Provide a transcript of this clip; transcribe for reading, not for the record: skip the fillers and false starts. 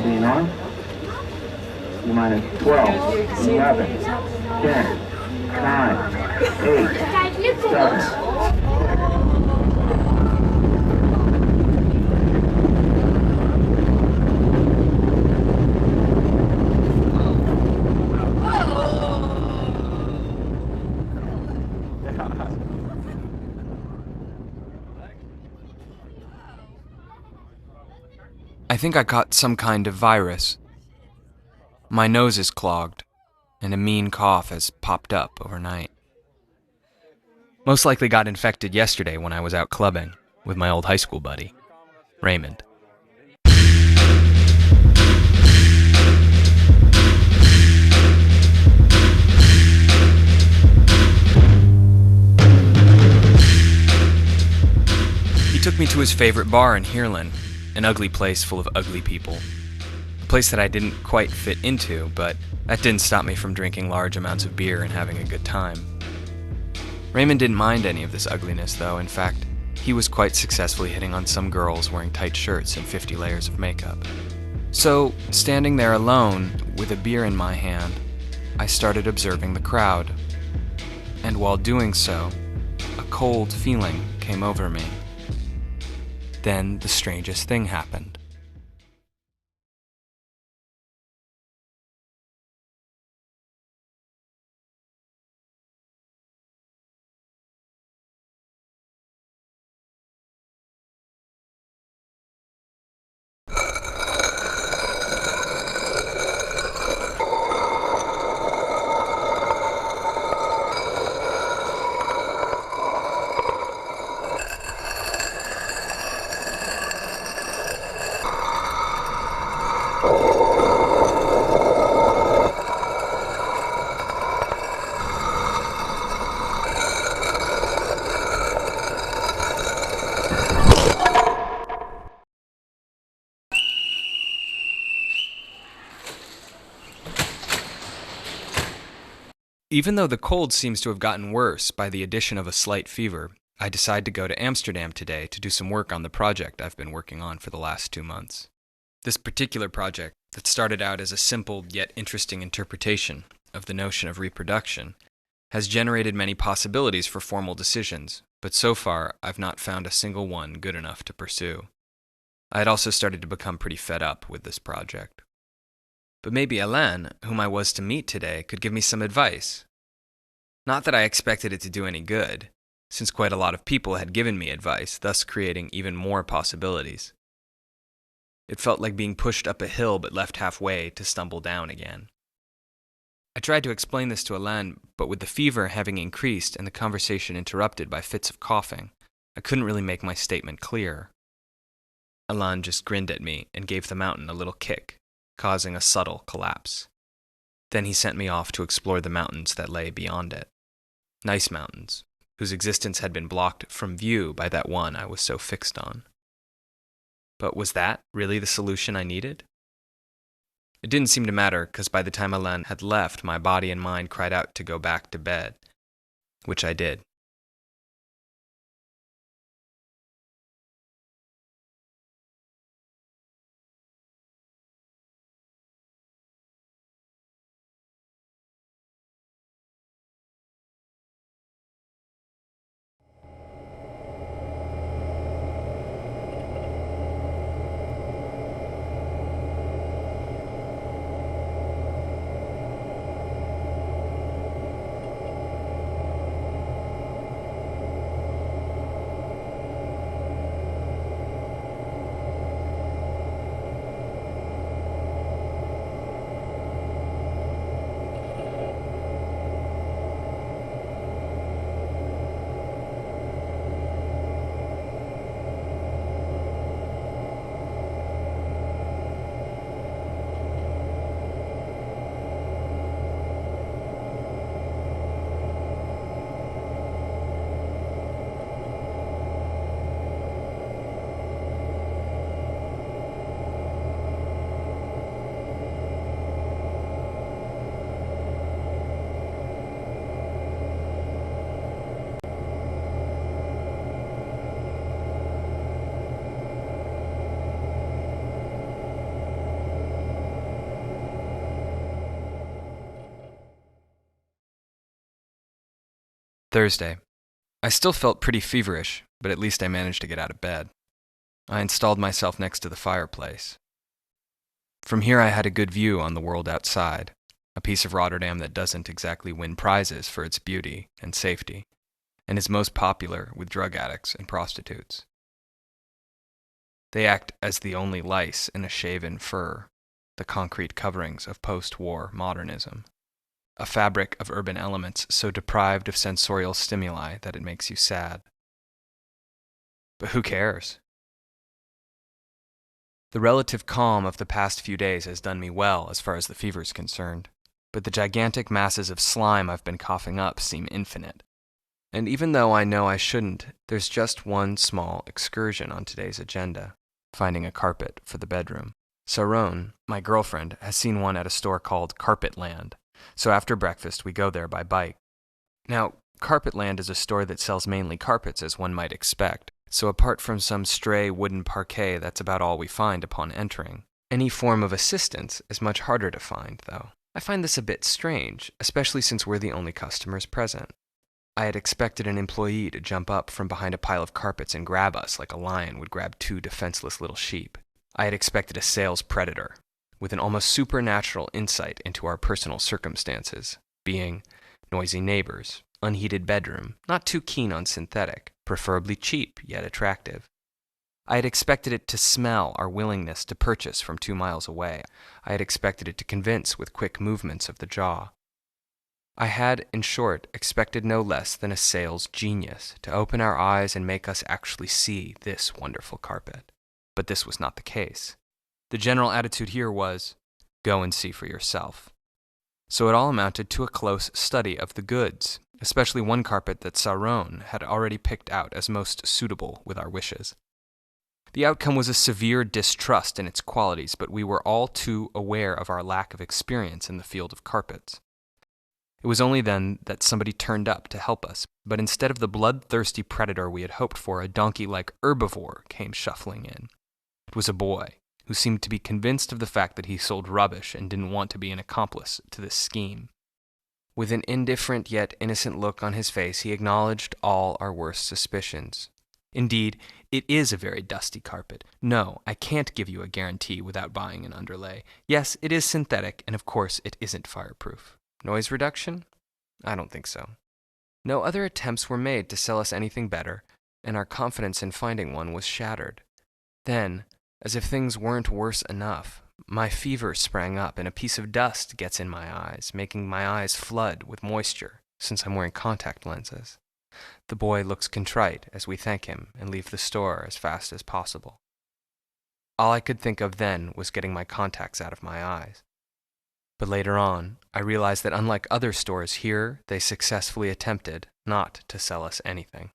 Machine on. T-minus 12, 11, 10, 9, 8, 7. I think I caught some kind of virus. My nose is clogged, and a mean cough has popped up overnight. Most likely got infected yesterday when I was out clubbing with my old high school buddy, Raymond. He took me to his favorite bar in Heerlen, an ugly place full of ugly people. A place that I didn't quite fit into, but that didn't stop me from drinking large amounts of beer and having a good time. Raymond didn't mind any of this ugliness, though. In fact, he was quite successfully hitting on some girls wearing tight shirts and 50 layers of makeup. So, standing there alone, with a beer in my hand, I started observing the crowd. And while doing so, a cold feeling came over me. Then the strangest thing happened. Even though the cold seems to have gotten worse by the addition of a slight fever, I decide to go to Amsterdam today to do some work on the project I've been working on for the last 2 months. This particular project, that started out as a simple yet interesting interpretation of the notion of reproduction, has generated many possibilities for formal decisions, but so far I've not found a single one good enough to pursue. I had also started to become pretty fed up with this project. But maybe Alain, whom I was to meet today, could give me some advice. Not that I expected it to do any good, since quite a lot of people had given me advice, thus creating even more possibilities. It felt like being pushed up a hill but left halfway to stumble down again. I tried to explain this to Alain, but with the fever having increased and the conversation interrupted by fits of coughing, I couldn't really make my statement clear. Alain just grinned at me and gave the mountain a little kick, causing a subtle collapse. Then he sent me off to explore the mountains that lay beyond it. Nice mountains, whose existence had been blocked from view by that one I was so fixed on. But was that really the solution I needed? It didn't seem to matter, because by the time Alain had left, my body and mind cried out to go back to bed, which I did. Thursday. I still felt pretty feverish, but at least I managed to get out of bed. I installed myself next to the fireplace. From here I had a good view on the world outside, a piece of Rotterdam that doesn't exactly win prizes for its beauty and safety, and is most popular with drug addicts and prostitutes. They act as the only lice in a shaven fur, the concrete coverings of post-war modernism, a fabric of urban elements so deprived of sensorial stimuli that it makes you sad. But who cares? The relative calm of the past few days has done me well as far as the fever is concerned, but the gigantic masses of slime I've been coughing up seem infinite. And even though I know I shouldn't, there's just one small excursion on today's agenda, finding a carpet for the bedroom. Saron, my girlfriend, has seen one at a store called Carpetland, so after breakfast we go there by bike. Now, Carpetland is a store that sells mainly carpets, as one might expect, so apart from some stray wooden parquet, that's about all we find upon entering. Any form of assistance is much harder to find, though. I find this a bit strange, especially since we're the only customers present. I had expected an employee to jump up from behind a pile of carpets and grab us like a lion would grab two defenseless little sheep. I had expected a sales predator, with an almost supernatural insight into our personal circumstances, being noisy neighbors, unheated bedroom, not too keen on synthetic, preferably cheap yet attractive. I had expected it to smell our willingness to purchase from 2 miles away. I had expected it to convince with quick movements of the jaw. I had, in short, expected no less than a sales genius to open our eyes and make us actually see this wonderful carpet. But this was not the case. The general attitude here was, go and see for yourself. So it all amounted to a close study of the goods, especially one carpet that Saron had already picked out as most suitable with our wishes. The outcome was a severe distrust in its qualities, but we were all too aware of our lack of experience in the field of carpets. It was only then that somebody turned up to help us, but instead of the bloodthirsty predator we had hoped for, a donkey-like herbivore came shuffling in. It was a boy, who seemed to be convinced of the fact that he sold rubbish and didn't want to be an accomplice to this scheme. With an indifferent yet innocent look on his face, he acknowledged all our worst suspicions. Indeed, it is a very dusty carpet. No, I can't give you a guarantee without buying an underlay. Yes, it is synthetic, and of course it isn't fireproof. Noise reduction? I don't think so. No other attempts were made to sell us anything better, and our confidence in finding one was shattered. Then, as if things weren't worse enough, my fever sprang up and a piece of dust gets in my eyes, making my eyes flood with moisture, since I'm wearing contact lenses. The boy looks contrite as we thank him and leave the store as fast as possible. All I could think of then was getting my contacts out of my eyes. But later on, I realized that unlike other stores here, they successfully attempted not to sell us anything.